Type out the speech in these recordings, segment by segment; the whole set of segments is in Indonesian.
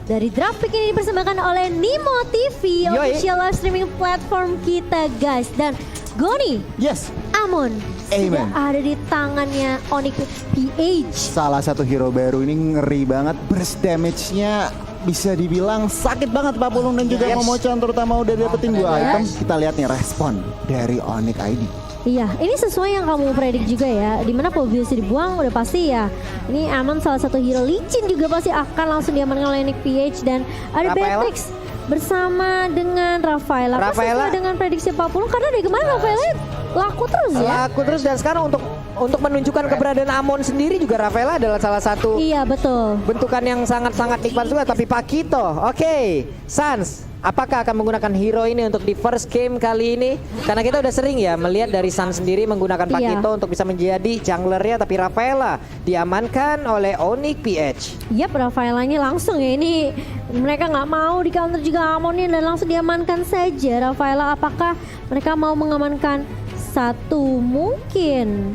dari draft pick ini dipersembahkan oleh Nimo TV, official live streaming platform kita guys. Dan Goni, Yes, Amon sudah Amen. ada di tangannya Onyx PH. salah satu hero baru ini ngeri banget. Burst damage-nya bisa dibilang sakit banget Pak Pulung dan juga Momochan, terutama udah dapetin 2 item. Kita lihat nih respon dari Onyx ID. Iya, ini sesuai yang kamu predik juga ya. Dimana Pobius dibuang udah pasti ya. Ini Amon salah satu hero licin juga pasti akan langsung diamankan oleh Nick PH. Dan ada Rafaela? Beatrix bersama dengan Rafaela. Apa sesuai dengan prediksi Pak Pulung? Karena dari kemarin Rafaela laku terus ya. Laku terus, dan sekarang untuk menunjukkan keberadaan Amon sendiri juga Rafaela adalah salah satu Iya betul. bentukan yang sangat-sangat nikmat juga. Tapi Pakito, oke, Sans, apakah akan menggunakan hero ini untuk di first game kali ini? Karena kita udah sering ya melihat dari Sans sendiri menggunakan Pakito untuk bisa menjadi junglernya, tapi Rafaela diamankan oleh Onyx PH. Yap, Rafaelanya langsung ya. Ini mereka nggak mau di counter juga Amonnya dan langsung diamankan saja. Rafaela, apakah mereka mau mengamankan satu mungkin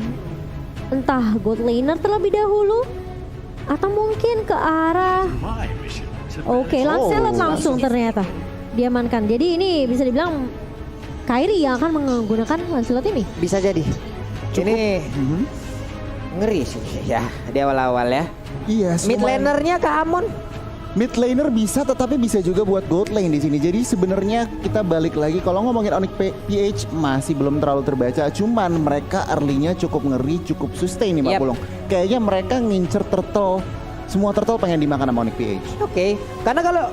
entah god laner terlebih dahulu atau mungkin ke arah Lancelot langsung ternyata diamankan. Jadi ini bisa dibilang Kairi yang akan menggunakan Lancelot ini. Bisa jadi. Ini ngeri sih ya di awal-awal ya. Iya, Mid lanernya ke Amon. Mid laner bisa, tetapi bisa juga buat gold lane di sini. Jadi sebenarnya kita balik lagi kalau ngomongin Onyx PH masih belum terlalu terbaca. Cuman mereka early-nya cukup ngeri, cukup sustain nih Pak Pulung. Kayaknya mereka ngincer turtle. Semua turtle pengen dimakan sama Onyx PH. Oke, karena kalau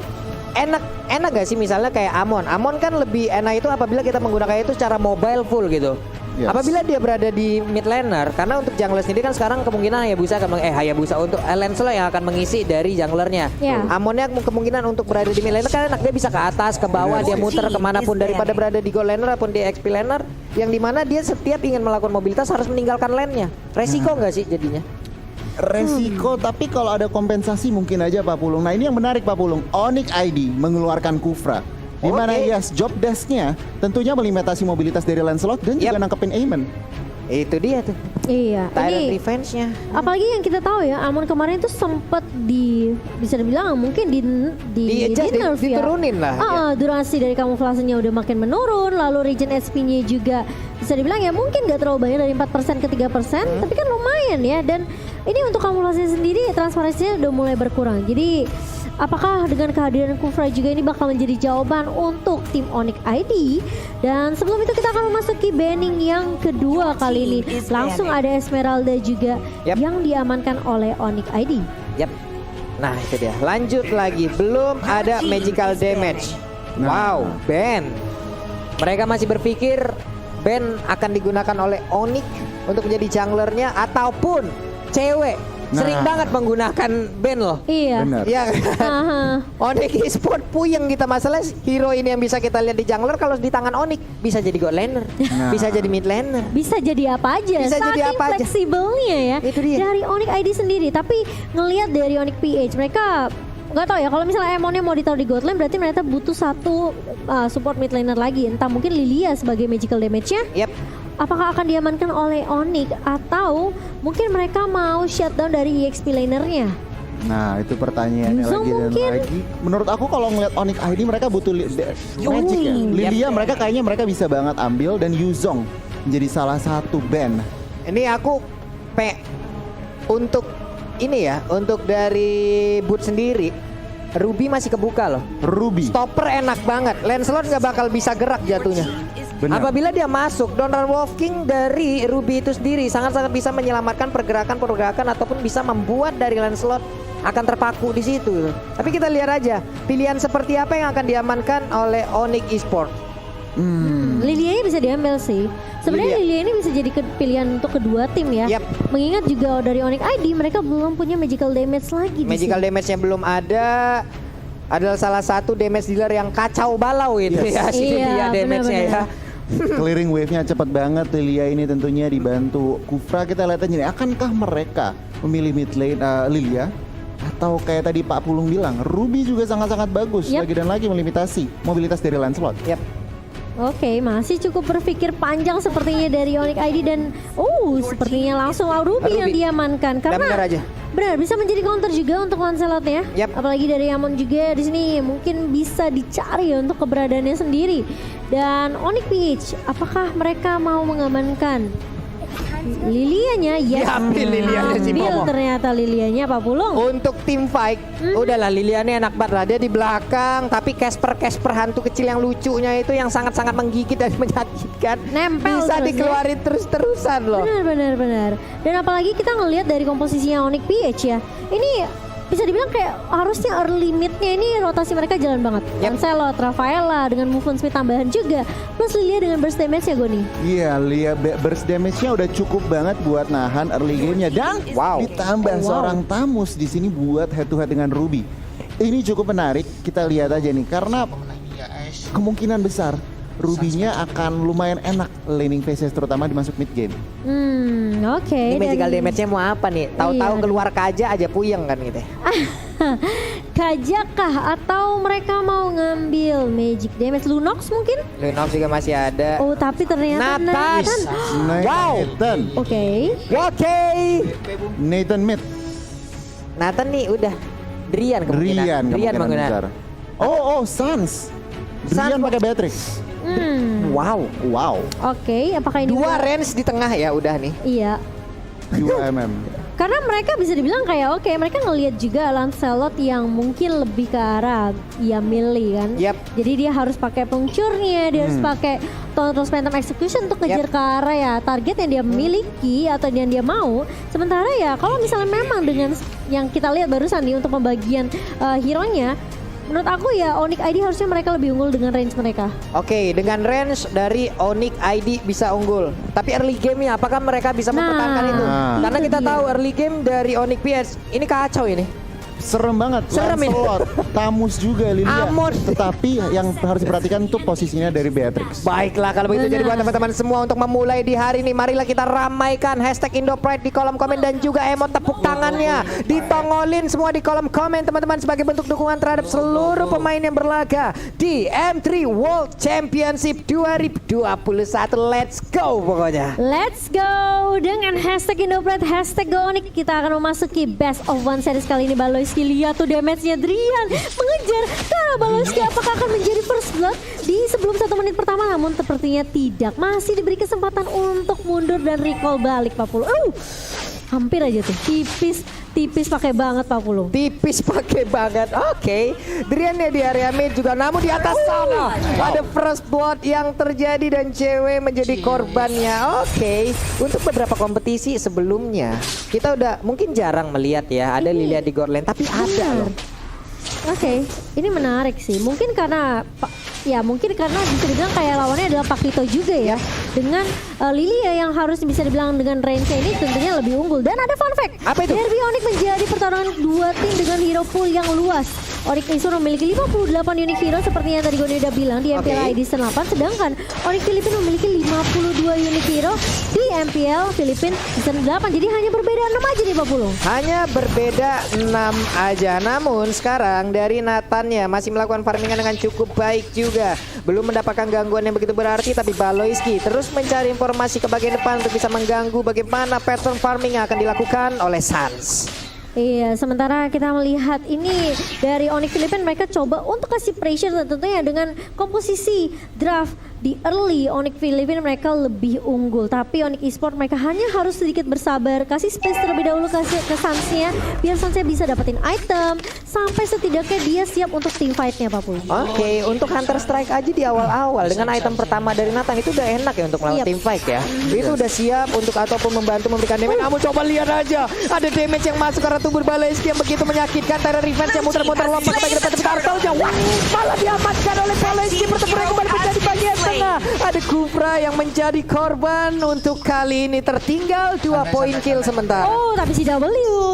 enak gak sih misalnya kayak Amon. Amon kan lebih enak itu apabila kita menggunakan itu secara mobile full gitu. Yes. Apabila dia berada di mid laner, karena untuk jungler sendiri kan sekarang kemungkinan Hayabusa untuk Lancelot yang akan mengisi dari junglernya. Yeah. Amonnya kemungkinan untuk berada di mid laner karena dia bisa ke atas, ke bawah, dia muter kemanapun daripada berada di gold laner ataupun di XP laner, yang dimana dia setiap ingin melakukan mobilitas harus meninggalkan lane-nya. Resiko nggak sih jadinya? Resiko, tapi kalau ada kompensasi mungkin aja Pak Pulung. Nah ini yang menarik Pak Pulung, Onyx ID mengeluarkan Kufra. Di mana yes, job desk-nya tentunya melimitasi mobilitas dari Lancelot dan juga nangkepin Aemon. Itu dia tuh. Iya. Tyrant Ini revenge-nya. apalagi yang kita tahu ya, Amon kemarin itu sempat bisa dibilang mungkin di nerf ya. Diturunin lah. Durasi dari kamuflasenya udah makin menurun, lalu regen SP-nya juga bisa dibilang ya mungkin gak terlalu banyak dari 4% ke 3%, tapi kan lumayan ya. Dan ini untuk kamuflasenya sendiri transparansinya udah mulai berkurang. Jadi apakah dengan kehadiran Kufra juga ini bakal menjadi jawaban untuk tim Onyx ID? Dan sebelum itu kita akan memasuki banning yang kedua kali ini. Langsung ada Esmeralda juga yang diamankan oleh Onyx ID. Yap. Nah itu dia. Lanjut lagi. Belum ada magical damage. Wow, ban. Mereka masih berpikir ban akan digunakan oleh Onyx untuk menjadi junglernya ataupun cewek. Sering banget menggunakan ban loh. Iya. Benar. Iya kan? Onyx Esport puyeng kita masalah hero ini yang bisa kita lihat di jungler kalau di tangan Onyx bisa jadi god laner, bisa jadi mid laner. Bisa jadi apa aja, Bisa jadi saking apa aja. fleksibelnya ya. Itu dia. Dari Onyx ID sendiri, tapi ngelihat dari Onyx PH mereka nggak tahu ya, kalau misalnya Emonnya mau ditaruh di god lane berarti mereka butuh satu support mid laner lagi, entah mungkin Lilia sebagai magical damage-nya. Apakah akan diamankan oleh Onyx atau mungkin mereka mau shutdown dari EXP lanernya? Nah itu pertanyaannya Yuzong lagi dan mungkin? lagi. Menurut aku kalau ngeliat Onyx ID mereka butuh magic ya. Lilia mereka kayaknya mereka bisa banget ambil, dan Yuzong menjadi salah satu band. Ini aku untuk ini ya, untuk dari boot sendiri Ruby masih kebuka loh. Ruby. Stopper enak banget. Lancelot nggak bakal bisa gerak jatuhnya. Benar. Apabila dia masuk, Donald Wolf King dari Ruby itu sendiri sangat-sangat bisa menyelamatkan pergerakan ataupun bisa membuat dari Lancelot akan terpaku di situ. Tapi kita lihat aja pilihan seperti apa yang akan diamankan oleh Onyx Esport. Lilia bisa diambil sih. Sebenarnya Lilia ini bisa jadi pilihan untuk kedua tim ya. Mengingat juga dari Onyx ID mereka belum punya magical damage lagi. Magical damage-nya belum ada. Adalah salah satu damage dealer yang kacau balau itu ya. Dia damage-nya ya. Clearing wave-nya cepat banget. Lilia ini tentunya dibantu Kufra. Kita lihat aja nih, akankah mereka memilih mid lane Lilia? Atau kayak tadi Pak Pulung bilang, Ruby juga sangat-sangat bagus. Lagi dan lagi melimitasi mobilitas dari Lancelot. Oke, masih cukup berpikir panjang sepertinya dari Onyx ID dan sepertinya langsung Ruby yang diamankan Dan benar karena aja. benar bisa menjadi counter juga untuk Lancelot ya. Yap. Apalagi dari Amon juga di sini mungkin bisa dicari untuk keberadaannya sendiri. Dan Onyx PH, apakah mereka mau mengamankan Lilianya? Yes. Diambil Lilianya si Ambil Momo. ternyata Lilianya Pak Pulung. Untuk tim fight, udahlah Liliane enak banget lah. Dia di belakang, tapi Casper hantu kecil yang lucunya itu yang sangat-sangat menggigit dan menyakitkan. Nempel Bisa terus ya. dikeluarin terus-terusan loh. Benar. Dan apalagi kita ngelihat dari komposisinya Onyx PH ya. Ini bisa dibilang kayak harusnya early mid-nya ini rotasi mereka jalan banget. Lancelot, Rafaela dengan movement speed tambahan juga. Plus Lilia dengan burst damage ya Goni. Iya, Lia burst damage-nya udah cukup banget buat nahan early game-nya dan ditambah seorang Tamus di sini buat head to head dengan Ruby. Ini cukup menarik, kita lihat aja nih karena kemungkinan besar Ruby-nya akan lumayan enak laning phases terutama di masuk mid game. Oke. Ini magical dan- damage-nya mau apa nih? Tahu-tahu Iya. keluar kaja aja puyeng kan gitu. Kajakah atau mereka mau ngambil magic damage Lunox mungkin? Lunox juga masih ada. Oh tapi ternyata Nathan. Wow. Nathan. Oke. Oke. Nathan mid. Nathan nih udah Drian kemungkinan. Drian kemungkinan kemungkinan. besar. Oh, Sans. Drian pakai Beatrix. Wow. Wow. Oke, apakah ini Dua udah- range di tengah ya udah nih. Iya. 2 mm. Karena mereka bisa dibilang kayak oke, mereka ngelihat juga Lancelot yang mungkin lebih ke arah ya melee kan. Yap. Jadi dia harus pakai puncture-nya, dia harus pakai Thunderous Phantom Execution untuk kejar ke arah ya target yang dia miliki atau yang dia mau. Sementara ya kalau misalnya memang dengan yang kita lihat barusan nih untuk pembagian hero-nya, menurut aku ya Onyx ID harusnya mereka lebih unggul dengan range mereka. Oke, dengan range dari Onyx ID bisa unggul. Tapi early game-nya apakah mereka bisa mempertahankan itu? Karena itu kita dia. tahu early game dari Onyx PS ini kacau ini. Serem banget. Serem ini. Lancelot, Tamus juga Lilia. Amon. Tetapi yang harus diperhatikan tuh posisinya dari Beatrix. Baiklah kalau begitu jadi buat teman-teman semua untuk memulai di hari ini marilah kita ramaikan hashtag IndoPride di kolom komen dan juga emot tepuk tangannya ditongolin semua di kolom komen teman-teman sebagai bentuk dukungan terhadap seluruh pemain yang berlaga di M3 World Championship 2021. Let's go pokoknya. Let's go dengan hashtag IndoPride, hashtag GoOnyx. Kita akan memasuki best of one series kali ini. Baloyski lihat tuh damage-nya Drian mengejar ke arah Baloyski. Apakah akan menjadi first blood di sebelum 1 menit pertama? Namun sepertinya tidak. Masih diberi kesempatan untuk mundur dan recall balik Pak Pulu. Hampir aja tuh. Tipis pakai banget Pak Pulu. Tipis pakai banget. Oke. Driannya di area mid juga namun di atas sana ada first blood yang terjadi dan cewek menjadi korbannya. Oke. Untuk beberapa kompetisi sebelumnya kita udah mungkin jarang melihat ya ada Lilia di Gore Lane tapi ada loh. Oke, ini menarik sih. Mungkin karena bisa dibilang kayak lawannya adalah Pakito juga ya. Dengan Lilia yang harus bisa dibilang dengan range ini tentunya lebih unggul. Dan ada fun fact. Apa itu? Derby Onyx menjadi pertarungan dua tim dengan hero pool yang luas. Onyx Isur memiliki 58 unique hero seperti yang tadi Goni udah bilang di MPL ID Season 8. Sedangkan Onyx Filipina memiliki 52 unique hero di MPL Filipina Season 8. Jadi hanya berbeda 6 aja nih Pak Pulung. Hanya berbeda 6 aja. Namun sekarang dari Nathan-nya masih melakukan farmingan dengan cukup baik juga. Belum mendapatkan gangguan yang begitu berarti tapi Baloyski terus mencari informasi ke bagian depan untuk bisa mengganggu bagaimana pattern farming yang akan dilakukan oleh Sans. Iya, sementara kita melihat ini dari Onyx Filipina mereka coba untuk kasih pressure tentunya dengan komposisi draft di early Onyx Filipina mereka lebih unggul. Tapi Onyx Esport mereka hanya harus sedikit bersabar, kasih space terlebih dahulu ke Sansnya biar Sansnya bisa dapetin item sampai setidaknya dia siap untuk team fight-nya Pak Pul. Oke, untuk Hunter Strike aja di awal-awal dengan item pertama dari Nathan itu udah enak ya untuk melawan team fight ya. Itu udah siap untuk ataupun membantu memberikan damage. Namun coba lihat aja ada damage yang masuk karena tubuh Baloyski yang begitu menyakitkan. Terror Revenge yang muter-muter lompat ke bagian depan tapi kartelnya malah diamankan oleh Baloyski. Pertempuran kembali menjadi bagian tengah. Ada Kufra yang menjadi korban untuk kali ini tertinggal 2 poin kill sementara. Oh, tapi si W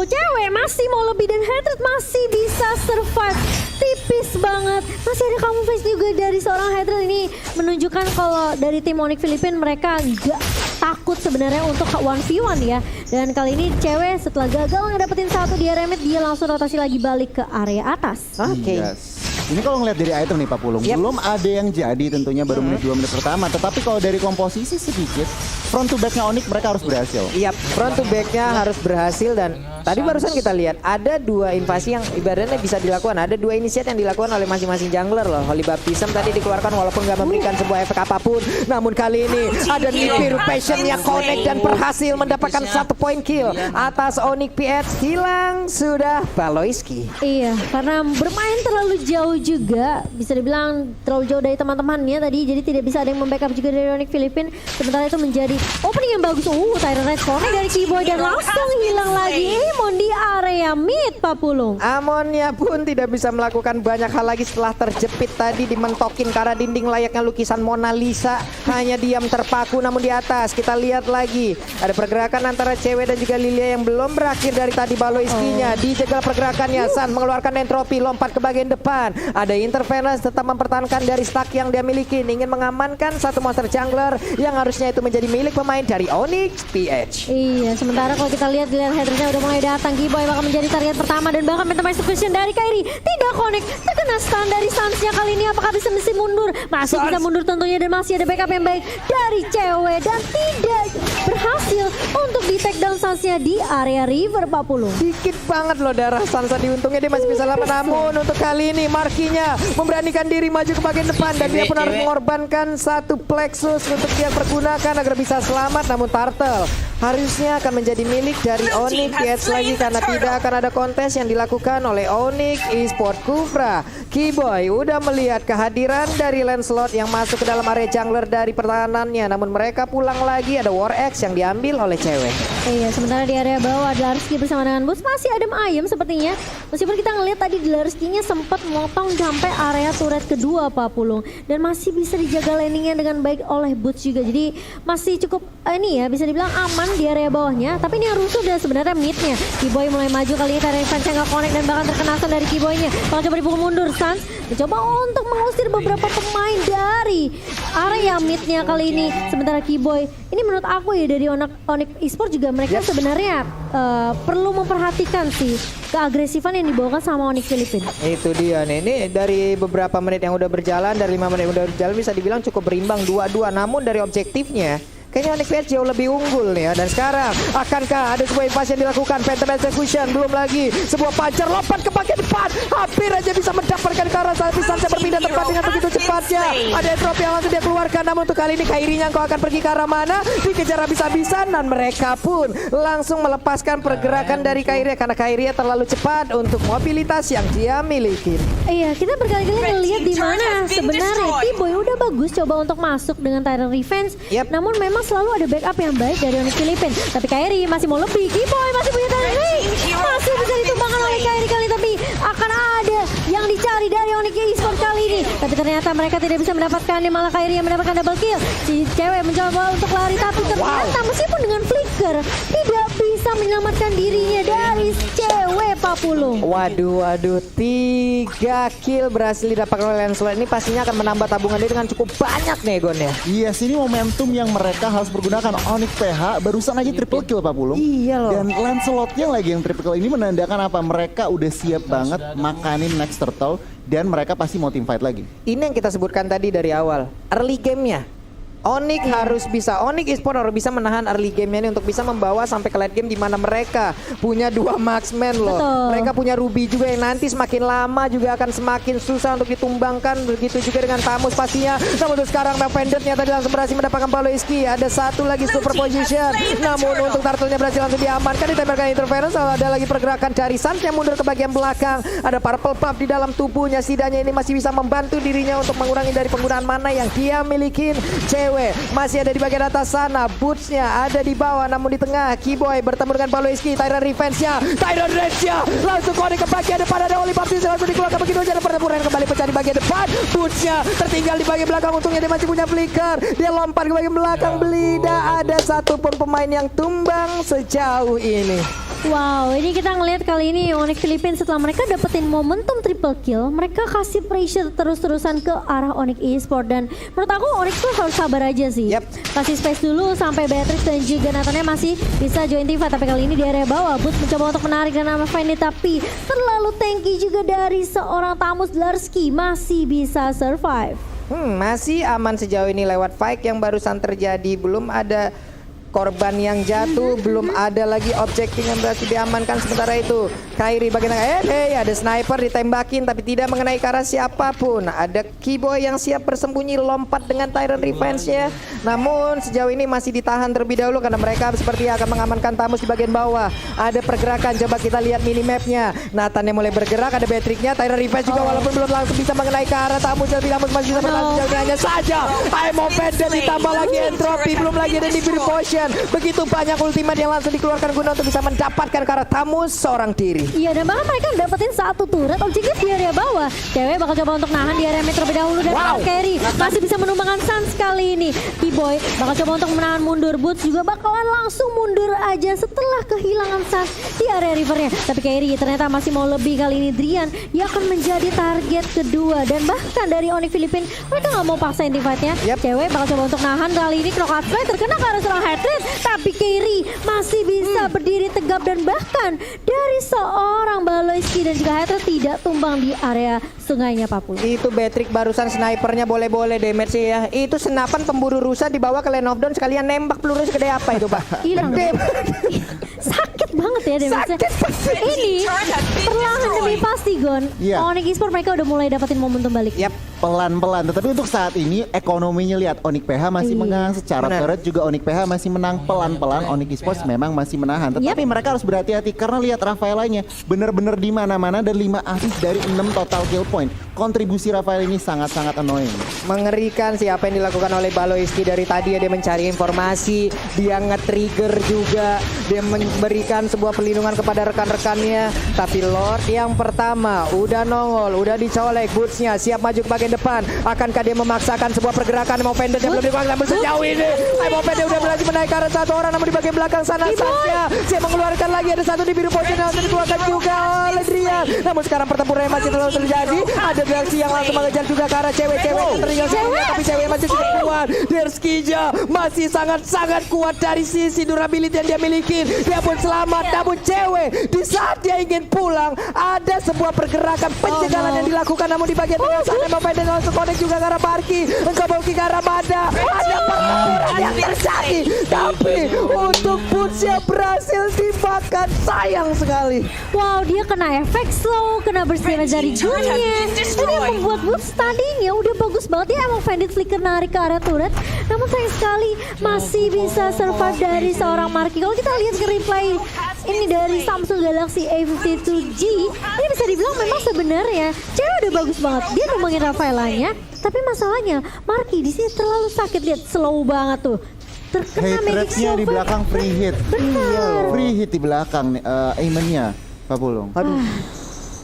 cewek masih mau lebih dan Hatred masih bisa survive. Tipis banget. Masih ada camouflage juga dari seorang Hatred ini menunjukkan kalau dari tim Onyx Filipina mereka nggak takut sebenarnya untuk 1v1 ya. Dan kali ini cewek setelah gagal ngedapetin satu di area mid dia langsung rotasi lagi balik ke area atas. Oke. Yes. Ini kalau ngeliat dari item nih Pak Pulung, Yep. belum ada yang jadi tentunya baru menit 2 menit pertama. Tetapi kalau dari komposisi sedikit, front to backnya Onyx mereka harus berhasil. Iya, front to back-nya harus berhasil dan tadi barusan kita lihat ada 2 invasi yang ibaratnya bisa dilakukan. Ada 2 initiate yang dilakukan oleh masing-masing jungler loh. Holy Baptism tadi dikeluarkan walaupun nggak memberikan sebuah efek apapun. Namun kali ini ada Nibiru Passion yang connect dan berhasil mendapatkan 1 point kill atas Onyx PH. Hilang sudah Baloiski. Iya, karena bermain terlalu jauh juga, bisa dibilang terlalu jauh dari teman-temannya tadi, jadi tidak bisa ada yang membackup juga dari Onyx Philippines. Sementara itu menjadi opening yang bagus. Tyrant Red connect dari Keyboy dan langsung hilang lagi Amon di area mid, Pak Pulung. Amonnya pun tidak bisa melakukan banyak hal lagi setelah terjepit tadi dimentokin karena dinding layaknya lukisan Mona Lisa. Hanya diam terpaku, namun di atas kita lihat lagi ada pergerakan antara cewek dan juga Lilia yang belum berakhir dari tadi. Baloiskinya dijegal pergerakannya. San mengeluarkan entropi, lompat ke bagian depan. Ada interference tetap mempertahankan dari stack yang dia miliki, ingin mengamankan satu monster jungler yang harusnya itu menjadi milik pemain dari Onyx PH. Iya, sementara kalau kita lihat headernya udah mulai datang. Keyboy bakal menjadi target pertama dan bahkan Phantom Execution dari Kairi tidak connect. Terkena stun dari Sansnya kali ini, apakah bisa mundur? Masih bisa mundur tentunya dan masih ada backup yang baik dari cewek dan tidak berhasil untuk di take down Sansnya di area river, Pak Pulung. Dikit banget loh darah Sansa, diuntungnya dia masih bisa lama. Namun untuk kali ini Markinya memberanikan diri maju ke bagian depan dan dia pun harus mengorbankan 1 plexus untuk dia pergunakan agar bisa selamat. Namun Turtle harusnya akan menjadi milik dari Onyx PH lagi karena tidak akan ada kontes yang dilakukan oleh Onyx Esports Kufra. Keyboy udah melihat kehadiran dari Lancelot yang masuk ke dalam area jungler dari pertahanannya, namun mereka pulang lagi. Ada War X yang diambil oleh cewek. Iya, sementara di area bawah Dlarsky bersama dengan Bus masih adem ayem sepertinya. Meskipun kita ngelihat tadi Dlarsky-nya sempat motong sampai area turret kedua, Pak Pulung, dan masih bisa dijaga landingnya dengan baik oleh Boots juga. Jadi masih cukup ini ya, bisa dibilang aman di area bawahnya. Tapi ini yang rusuh dan sebenarnya midnya. Keyboy mulai maju kali ini karena Sans nggak connect dan bahkan terkena stun dari Keyboy-nya. Kalau coba dipukul mundur, Sans mencoba untuk mengusir beberapa pemain dari area midnya kali ini. Sementara Keyboy, ini menurut aku ya dari Onyx Esports juga mereka sebenarnya perlu memperhatikan sih keagresifan yang dibawakan sama Onyx Philippines. Itu dia nih, ini dari beberapa menit yang udah berjalan, dari 5 menit yang udah berjalan bisa dibilang cukup berimbang 2-2. Namun dari objektifnya kayaknya Onyx PH jauh lebih unggul nih ya. Dan sekarang akankah ada sebuah invasi yang dilakukan? Phantom Execution, belum lagi sebuah pancer lompat ke bagian depan, hampir aja bisa mendapatkan ke arah saat Sansa berpindah tempat dengan begitu cepatnya. Ada entropi yang langsung dia keluarkan, namun untuk kali ini Kairinya kau akan pergi ke arah mana? Dikejar habis-habisan dan mereka pun langsung melepaskan pergerakan dari Kairi karena Kairi terlalu cepat untuk mobilitas yang dia miliki. Iya, kita berkali-kali ngelihat di mana sebenarnya Keyboy udah bagus coba untuk masuk dengan Tyrant Revenge. Yep. Namun memang selalu ada backup yang baik dari Onyx Philippines. Tapi Kairi masih mau lebih. Keyboy masih punya Tyrant Revenge. Masih bisa ditumbangkan oleh Kairi kali, tapi akan ada yang dicari dari Onyx Esports kali ini. Tapi ternyata mereka tidak bisa mendapatkannya, malah Kairi yang mendapatkan double kill. Si cewek mencoba untuk lari tapi ternyata meskipun dengan flicker tidak bisa menyelamatkan dirinya dari cewek, Pak Pulung. Waduh, 3 kill berhasil didapatkan oleh Lancelot. Ini pastinya akan menambah tabungan dia dengan cukup banyak nih Gon ya. Iya, sini momentum yang mereka harus pergunakan. Onyx PH barusan aja triple kill Pak Pulung. Iya loh. Dan Lancelotnya lagi yang triple kill ini menandakan apa? Mereka udah siap banget makanin next turtle dan mereka pasti mau team fight lagi. Ini yang kita sebutkan tadi dari awal. Early game-nya Onyx harus bisa, Onyx Esports harus bisa menahan early game-nya ini untuk bisa membawa sampai ke late game di mana mereka punya 2 marksman loh. Betul. Mereka punya Ruby juga yang nanti semakin lama juga akan semakin susah untuk ditumbangkan. Begitu juga dengan Tamus pastinya. Namun untuk sekarang Vendetnya tadi langsung berhasil mendapatkan Baloiski. Ada 1 lagi super position. Namun untuk Turtle-nya berhasil langsung diamankan, ditembakkan interference. Lalu ada lagi pergerakan dari Sans yang mundur ke bagian belakang. Ada purple buff di dalam tubuhnya. Setidaknya ini masih bisa membantu dirinya untuk mengurangi dari penggunaan mana yang dia milikin. Masih ada di bagian atas sana, Boots-nya ada di bawah, namun di tengah Keyboy bertemu dengan Baloiski. Tyrant Revenge-nya, Tyrant Rage-nya langsung connect ke bagian depan. Ada Holy Baptism langsung dikeluarkan begitu saja. Pertempuran kembali pecah di bagian depan. Boots-nya tertinggal di bagian belakang, untungnya dia masih punya flicker. Dia lompat ke bagian belakang, Belida. Ada 1 pun pemain yang tumbang sejauh ini. Wow, ini kita ngelihat kali ini Onyx Philippines setelah mereka dapetin momentum triple kill, mereka kasih pressure terus-terusan ke arah Onyx Esport dan menurut aku Onyx tuh harus sabar aja sih. Yap. Kasih space dulu sampai Beatrix dan juga Nathannya masih bisa join team fight, tapi kali ini di area bawah Boots mencoba untuk menarik dan nama Fendi tapi terlalu tanky juga dari seorang Tamus Dlarsky masih bisa survive. Masih aman sejauh ini lewat fight yang barusan terjadi. Belum ada korban yang jatuh, belum ada lagi objektif yang berhasil diamankan. Sementara itu Kairi bagian tengah, ada sniper ditembakin tapi tidak mengenai ke arah siapapun. Ada Keyboy yang siap bersembunyi lompat dengan Tyrant Revenge-nya. Namun sejauh ini masih ditahan terlebih dahulu karena mereka seperti akan mengamankan Tamus di bagian bawah. Ada pergerakan, coba kita lihat minimapnya. Nathan yang mulai bergerak, ada Beatrix-nya, Tyrant Revenge juga walaupun belum langsung bisa mengenai ke arah Tamus. Tapi Tamus masih bisa bertahan sejauh ini hanya saja Imo Pendant ditambah lagi Entropy, belum lagi ada Nibiru Potion. Begitu banyak ultimate yang langsung dikeluarkan guna untuk bisa mendapatkan ke arah Tamus seorang diri. Iya, dan bahkan mereka dapetin satu turret objektif di area bawah. Cewek bakal coba untuk nahan di area mid terlebih dahulu dan Carry masih bisa menumbangkan Sans kali ini. Keyboy bakal coba untuk menahan mundur, Boots juga bakalan langsung mundur aja setelah kehilangan Sans di area rivernya. Tapi Carry ternyata masih mau lebih kali ini. Drian yang akan menjadi target kedua dan bahkan dari Onyx Philippines mereka nggak mau paksain team fight-nya. Cewek bakal coba untuk nahan kali ini. Knockout Fly terkena ke arah seorang Hatred tapi Carry masih bisa berdiri tegap dan bahkan dari seorang Baloyski dan juga Hatred tidak tumbang di area sungainya Papul. Itu Beatrix barusan snipernya boleh-boleh damage sih ya. Itu senapan pemburu rusa dibawa ke Lane of Dawn sekalian nembak peluru segede apa itu Pak? Hilang. Sakit banget ya damage-nya. Ini perlahan demi pasti Gon. Onyx Esport mereka udah mulai dapetin momentum balik. Pelan-pelan, tetapi untuk saat ini ekonominya lihat Onyx PH masih menang secara turret juga Onyx PH masih menang pelan-pelan. Onyx Esports memang masih menahan, tetapi mereka harus berhati-hati karena lihat Rafaelanya bener-bener di mana-mana dan 5 assist dari 6 total kill point. Kontribusi Rafael ini sangat-sangat annoying. Mengerikan sih apa yang dilakukan oleh Baloyski dari tadi ya, dia mencari informasi, dia nge-trigger juga, dia memberikan sebuah perlindungan kepada rekan-rekannya. Tapi Lord yang pertama udah nongol, udah dicolek, Boots-nya siap maju ke bagian depan. Akankah dia memaksakan sebuah pergerakan? Imo Pendant yang belum dikuasai namun sejauh ini Imo Pendant udah berhasil menaik ke arah satu orang namun di bagian belakang sana saja saya mengeluarkan lagi ada satu di biru potion yang langsung dikeluarkan juga oleh Drian. Namun sekarang pertempuran masih terus terjadi. Ada Dlarsky yang langsung mengejar juga ke arah cewek-cewek yang tertinggal sendirian, tapi cewek masih cukup kuat. Dlarsky masih sangat-sangat kuat dari sisi durability yang dia miliki. Dia pun selamat, namun cewek di saat dia ingin pulang ada sebuah pergerakan pencegahan yang dilakukan namun di bagian tengah sana Imo Pendant langsung connect juga ke arah Barky, engkau Bauki ke arah Mada. Ada pertempuran yang terjadi, tapi untuk Boots yang berhasil dimakan, sayang sekali. Wow, dia kena efek slow, kena bersih dari Junya. Ini yang membuat Boots tadinya udah bagus banget ya, emang Bandit flicker narik ke arah turret. Namun sayang sekali masih bisa survive dari seorang Marky. Kalau kita lihat ke replay ini dari Samsung Galaxy A52G, ini bisa dibilang memang sebenarnya cewek udah bagus banget. Dia numbangin Rafaelanya, tapi masalahnya Marky di sini terlalu sakit, lihat slow banget tuh. Terkena magic Hatred-nya di belakang free hit. Benar. Free hit di belakang Aimen-nya Pak Pulung. Aduh.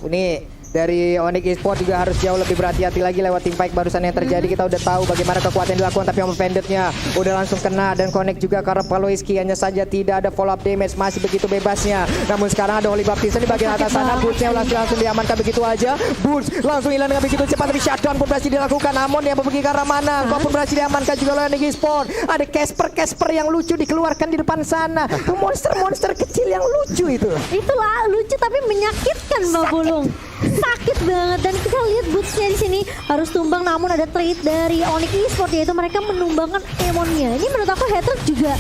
Ini dari Onyx Esports juga harus jauh lebih berhati-hati lagi lewat team fight barusan yang terjadi. Kita udah tahu bagaimana kekuatan yang dilakukan, tapi Imo Pendant-nya udah langsung kena dan connect juga karena Baloyski, hanya saja tidak ada follow up damage, masih begitu bebasnya. Namun sekarang ada Holy Baptista di bagian atas sana. Boots-nya langsung diamankan begitu aja. Boots langsung hilang dengan begitu cepat, tapi shutdown pun berhasil dilakukan. Amon yang pergi ke arah mana, kau pun berhasil diamankan juga oleh Onyx Esports. Ada Casper yang lucu dikeluarkan di depan sana. Monster kecil yang lucu itu. Itulah lucu tapi menyakitkan Mbak Bulung. Sakit banget dan kita lihat Boots-nya di sini harus tumbang, namun ada trade dari Onyx Esports yaitu mereka menumbangkan Emonnya. Ini menurut aku Hatred juga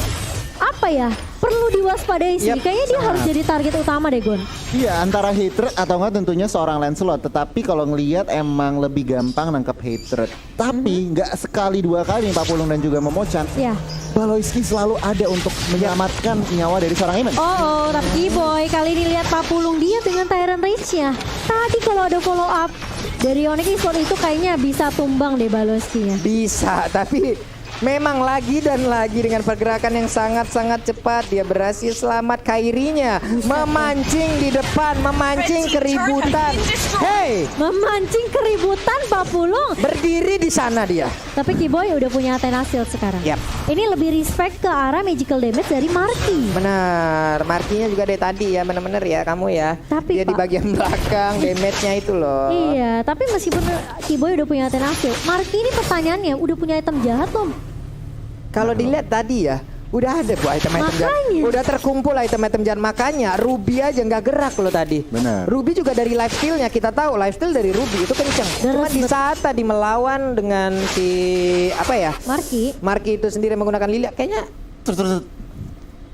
apa ya, perlu diwaspadai sih. Kayaknya dia harus jadi target utama deh Gon. Iya, antara Hatred atau enggak tentunya seorang Lancelot. Tetapi kalau ngelihat emang lebih gampang nangkap Hatred. Tapi nggak sekali dua kali Pak Pulung dan juga Momochan. Iya. Baloyski selalu ada untuk menyelamatkan nyawa dari seorang Aimen. Oh, tapi Boy kali ini lihat Pak Pulung dia dengan Tyrant Rage-nya. Tadi kalau ada follow up dari Onyx Esports itu kayaknya bisa tumbang deh Baloyski-nya. Bisa, tapi Memang lagi dan lagi dengan pergerakan yang sangat-sangat cepat dia berhasil selamat. Kairinya memancing di depan, memancing keributan. Hey, Memancing keributan Pak Pulung. berdiri di sana dia. Tapi Kiboy udah punya Athena Shield sekarang. Yap. Ini lebih respect ke arah magical damage dari Marky. Benar, markinya juga dari tadi ya, benar-benar ya kamu ya. Tapi, dia di Pak. bagian belakang, damage-nya itu loh. Iya, tapi meskipun Kiboy udah punya Athena Shield, Marky ini pertanyaannya udah punya item jahat belum? Kalau dilihat tadi ya, udah ada bu item-item jahat. Makanya. Udah terkumpul item-item jahat. Makanya Ruby aja nggak gerak loh tadi. Benar. Ruby juga dari lifesteal-nya kita tahu lifesteal dari Ruby itu kenceng. Cuma di saat tadi melawan dengan si apa ya? Marky itu sendiri menggunakan Lilia kayaknya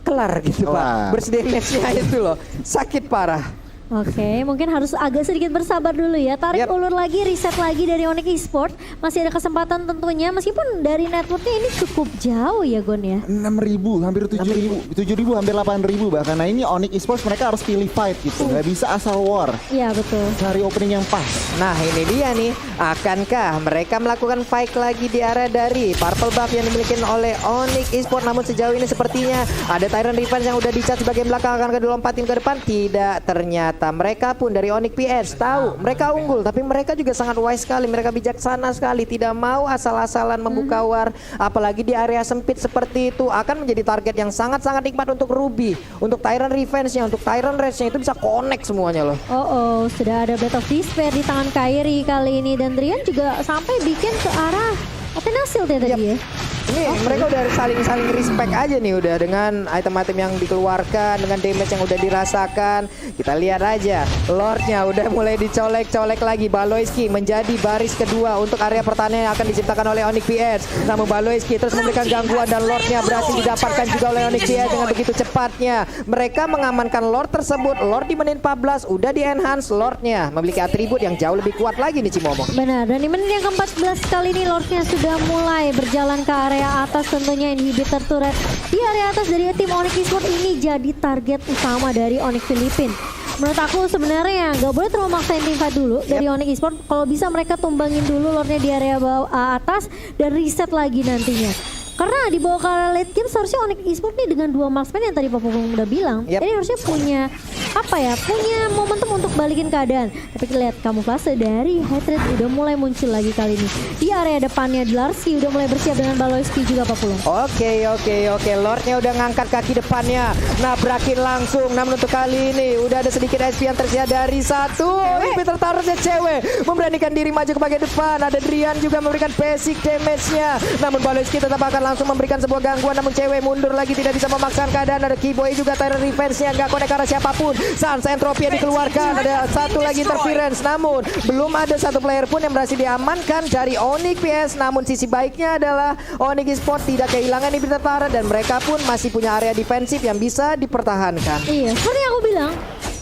kelar gitu Kelar. Pak. Bersedemage-nya itu loh. Sakit parah. Oke, mungkin harus agak sedikit bersabar dulu ya. Tarik Yap. ulur lagi, reset lagi dari Onyx Esports. Masih ada kesempatan tentunya, meskipun dari networknya ini cukup jauh ya Gon ya. 6.000, hampir 7.000, 7.000, hampir 8.000 bahkan. Nah ini Onyx Esports mereka harus pilih fight gitu, nggak bisa asal war. Iya betul. Cari opening yang pas. Nah ini dia nih, akankah mereka melakukan fight lagi di area dari purple buff yang dimiliki oleh Onyx Esports. Namun sejauh ini sepertinya ada Tyrant Revenge yang udah dicat sebagai belakang, akan dilompatin ke depan. Tidak, ternyata mereka pun dari Onyx PS tahu mereka unggul, tapi mereka juga sangat wise sekali, mereka bijaksana sekali, tidak mau asal-asalan membuka war, apalagi di area sempit seperti itu. Akan menjadi target yang sangat-sangat nikmat untuk Ruby, untuk Tyrant Revenge-nya, untuk Tyrant Rage-nya, itu bisa connect semuanya loh. Oh, sudah ada Blade of Despair di tangan Kairi kali ini, dan Drian juga sampai bikin ke arah Athena Shield ya tadi ya. Ini mereka udah saling respect aja nih udah dengan item-item yang dikeluarkan, dengan damage yang udah dirasakan. Kita lihat aja, Lordnya udah mulai dicolek-colek lagi. Baloyski menjadi baris kedua untuk area pertahanan yang akan diciptakan oleh Onyx PS. Namun Baloyski terus memberikan gangguan dan Lordnya berhasil didapatkan juga oleh Onyx PS dengan begitu cepatnya. Mereka mengamankan Lord tersebut. Lord di menit 14 udah di-enhance Lordnya, memiliki atribut yang jauh lebih kuat lagi nih Cimomo. Benar, dan di menit yang ke-14 kali ini Lordnya sudah mulai berjalan ke area atas, tentunya inhibitor turret di area atas dari tim Onyx Esports ini jadi target utama dari Onyx Filipina. Menurut aku sebenarnya nggak boleh terlalu maksain team fight dulu dari Onyx Esports. Kalau bisa mereka tumbangin dulu Lordnya di area bawah atas dan reset lagi nantinya. Karena di bawah ke late game seharusnya Onyx Esports nih dengan dua marksman yang tadi Pak Pupung udah bilang, ini harusnya punya punya momentum untuk balikin keadaan. Tapi kita lihat kamuflase dari Hatred udah mulai muncul lagi kali ini. Di area depannya Larsi udah mulai bersiap dengan Baloyski juga Pak Pulung. Oke. Lordnya udah ngangkat kaki depannya, nabrakin langsung. Namun untuk kali ini udah ada sedikit SP yang tersedia dari satu. Peter Tarusnya cewek memberanikan diri maju ke bagian depan. Ada Drian juga memberikan basic damage-nya. Namun Baloyski tetap akan langsung memberikan sebuah gangguan. Namun cewek mundur lagi, tidak bisa memaksakan keadaan. Ada Kiboy juga, Tyrant Revenge-nya nggak connect ke arah siapapun. Sans Entropy yang dikeluarkan. Ada satu lagi interference. Namun belum ada satu player pun yang berhasil diamankan dari Onyx PS. Namun sisi baiknya adalah Onyx Esports tidak kehilangan inhibitor Tara dan mereka pun masih punya area defensif yang bisa dipertahankan. Iya, seperti yang aku bilang,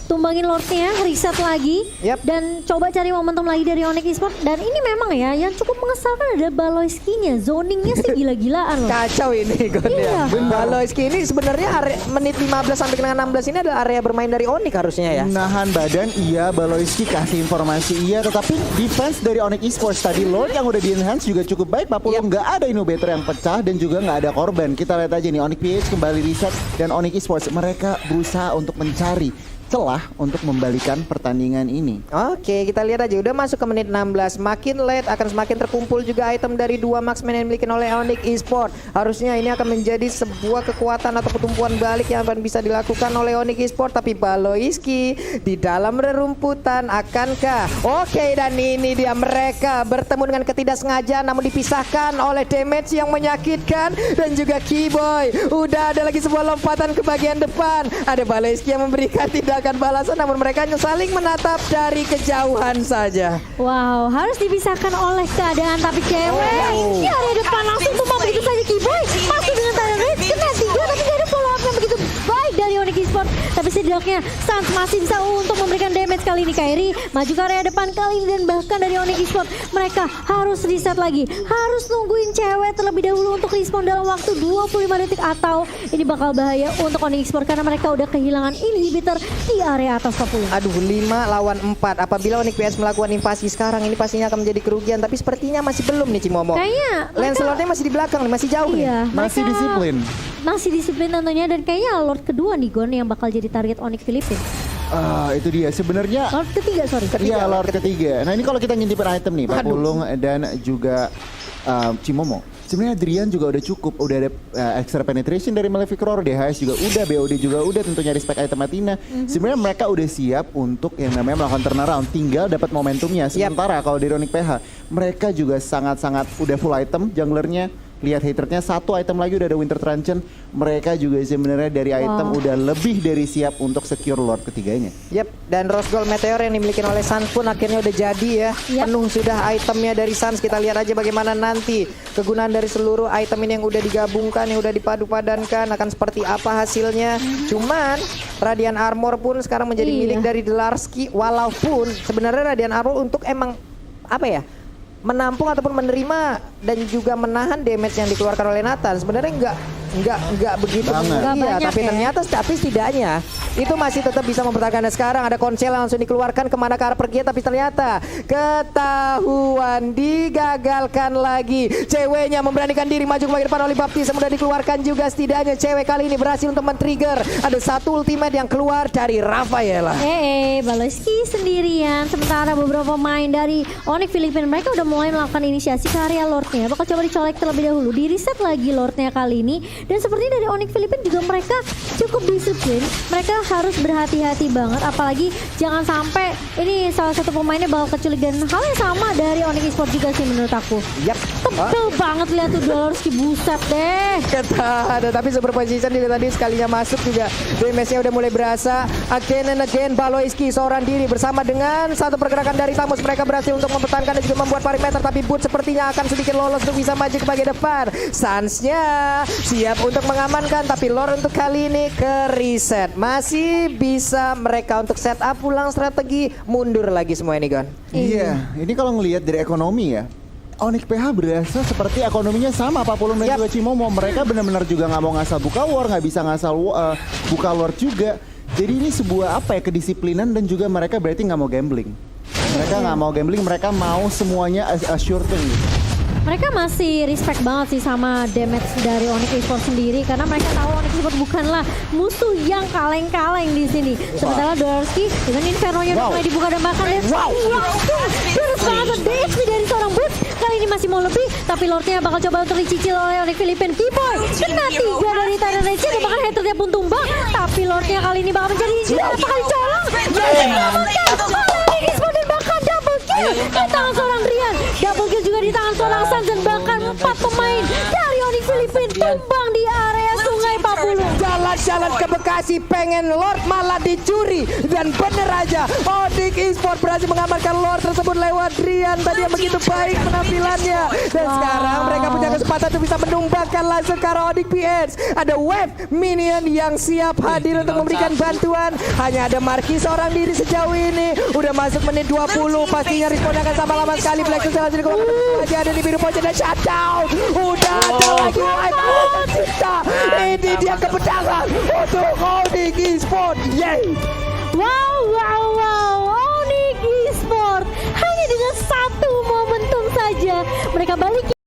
tumbangin Lordnya, reset lagi, dan coba cari momentum lagi dari Onyx Esports. Dan ini memang ya, yang cukup mengesalkan ada Baloyski-nya, zoningnya sih gila-gilaan loh. Kacau ini Gon ya. Baloyski ini sebenarnya menit 15 sampai dengan 16 ini adalah area bermain dari Onyx harusnya ya. Nahan badan iya, Baloyski kasih informasi iya, tetapi defense dari Onyx Esports tadi Lord yang udah di-enhance juga cukup baik. Pak Pulung nggak ada inhibitor yang pecah dan juga nggak ada korban. Kita lihat aja nih Onyx PH kembali reset dan Onyx Esports mereka berusaha untuk mencari celah untuk membalikan pertandingan ini. Oke, kita lihat aja udah masuk ke menit 16. Makin late akan semakin terkumpul juga item dari dua marksman yang dimiliki oleh Onyx Esports. Harusnya ini akan menjadi sebuah kekuatan atau pertumbuhan balik yang akan bisa dilakukan oleh Onyx Esports. Tapi Baloyski di dalam rerumputan akankah? Oke, dan ini dia mereka bertemu dengan ketidaksengajaan namun dipisahkan oleh damage yang menyakitkan dan juga Kiboy. Udah ada lagi sebuah lompatan ke bagian depan. Ada Baloyski yang memberikan tidak akan balasan, namun mereka hanya saling menatap dari kejauhan saja. Wow, harus dipisahkan oleh keadaan, tapi cewek di area depan langsung tumbang begitu saja Kiboy. Masuk dengan Tyrant Rage, kena 3 tapi gak ada follow up yang begitu baik dari Onyx Esports. Tapi bedaknya. Sans masih bisa untuk memberikan damage kali ini. Kairi maju ke area depan kali ini, dan bahkan dari Onyx Esports mereka harus reset lagi. Harus nungguin cewek terlebih dahulu untuk respawn dalam waktu 25 detik, atau ini bakal bahaya untuk Onyx Esports karena mereka udah kehilangan inhibitor di area atas Papua. Aduh, 5 lawan 4. Apabila Onyx PS melakukan invasi sekarang, ini pastinya akan menjadi kerugian. Tapi sepertinya masih belum nih Cimomo. Kayaknya Lancelotnya masih di belakang nih, masih jauh nih. iya, Masih mereka disiplin. masih disiplin tentunya, dan kayaknya Lord kedua nih Gon yang bakal jadi target Onyx Philippines. Itu dia sebenarnya. Lord ketiga, sorry. Iya, Lord ketiga. Nah ini kalau kita ngintipin item nih, Pak Pulung dan juga Cimomo. Sebenarnya Adrian juga udah cukup, udah ada extra penetration dari Malefic Roar, DHS juga udah, BOD juga udah, tentunya respect item Athena. Sebenarnya mereka udah siap untuk yang namanya melakukan turnaround, tinggal dapat momentumnya. Sementara kalau di Onyx PH, mereka juga sangat-sangat udah full item junglernya. Lihat haternya, satu item lagi udah ada Winter Truncheon. Mereka juga sebenarnya dari item udah lebih dari siap untuk secure Lord ketiganya. Yep, dan Rose Gold Meteor yang dimiliki oleh Sans pun akhirnya udah jadi ya. Penuh sudah itemnya dari Sans. Kita lihat aja bagaimana nanti kegunaan dari seluruh item ini yang udah digabungkan, yang udah dipadu-padankan, akan seperti apa hasilnya. Cuman Radiant Armor pun sekarang menjadi milik dari Delarski. Walaupun sebenarnya Radiant Armor untuk emang apa ya, menampung ataupun menerima dan juga menahan damage yang dikeluarkan oleh Nathan. Sebenarnya enggak begitu iya, tapi ternyata setidaknya itu masih tetap bisa mempertahankan. Sekarang ada Konsel langsung dikeluarkan kemana ke arah pergi, tapi ternyata ketahuan, digagalkan lagi. Ceweknya memberanikan diri maju ke bagian depan oleh Baptiste, mudah dikeluarkan juga. Setidaknya cewek kali ini berhasil untuk men-trigger. Ada satu ultimate yang keluar dari Rafaela. Baloski sendirian, sementara beberapa pemain dari Onyx Philippines mereka udah mulai melakukan inisiasi ke area Lordnya. Bakal coba dicolek terlebih dahulu, di reset lagi Lordnya kali ini. Dan sepertinya dari Onyx Philippines juga mereka cukup disiplin. Mereka harus berhati-hati banget, apalagi jangan sampai ini salah satu pemainnya bakal keculik. Dan hal yang sama dari Onyx Esports juga sih menurut aku. Yap. Tebel banget lihat tuh Delarski, buset deh. Ada, tapi super position juga tadi sekalinya masuk juga. Damage-nya udah mulai berasa. Again and again Baloiski seorang diri bersama dengan satu pergerakan dari Tamus. Mereka berhasil untuk mempertahankan dan juga membuat perimeter, tapi Boot sepertinya akan sedikit lolos untuk bisa maju ke bagian depan. Sans-nya siap untuk mengamankan, tapi Lord untuk kali ini ke reset. Masih bisa mereka untuk setup ulang strategi, mundur lagi semua ini Gon. Iya, ini kalau ngelihat dari ekonomi ya, Onyx PH berasa seperti ekonominya sama Pak Pulung dan juga Cimomo. Mereka benar-benar juga nggak mau ngasal buka war, nggak bisa ngasal buka Lord juga. Jadi ini sebuah apa ya, kedisiplinan, dan juga mereka berarti nggak mau gambling. Mereka nggak mau gambling, mereka mau semuanya sure thing. Mereka masih respect banget sih sama damage dari Onyx Esports sendiri, karena mereka tahu Onyx Esports bukanlah musuh yang kaleng-kaleng di sini. Sementara Delarski dengan Inferno-nya udah mulai dibuka dan bahkan terus banget DXP dari seorang Boots. Kali ini masih mau lebih, tapi Lordnya bakal coba untuk dicicil oleh Onyx Philippines. B-Boy kena 3 dari Titan Rage, dan bahkan haternya pun tumbang. Tapi Lordnya kali ini bakal menjadi apakah dicolong? Onyx Esports dan bahkan double kill di tangan seorang Rian. Double kill juga di tangan seorang Sans, dan bahkan 4 pemain dari Onyx Philippines tumbang di area Sungai Papulung. Jalan-jalan ke Bekasi pengen Lord malah dicuri, dan bener aja Onyx Esports berhasil mengamankan Lord tersebut lewat Rian tadi yang begitu baik penampilannya. Dan sekarang mereka punya kesempatan untuk bisa menumbangkan langsung ke arah Onyx PS. Ada wave minion yang siap hadir untuk memberikan bantuan. Hanya ada Marquis seorang diri sejauh ini. Udah masuk menit 20, pastinya respon akan sama lama sekali. Black Sun langsung dikeluarkan aja, ada di biru pojok dan shutdown. Udah ada lagi wipe out kita. Ini dia kemenangan untuk Onyx Esports. Yeay. Wow, Onyx Esports hanya dengan satu momentum saja mereka balik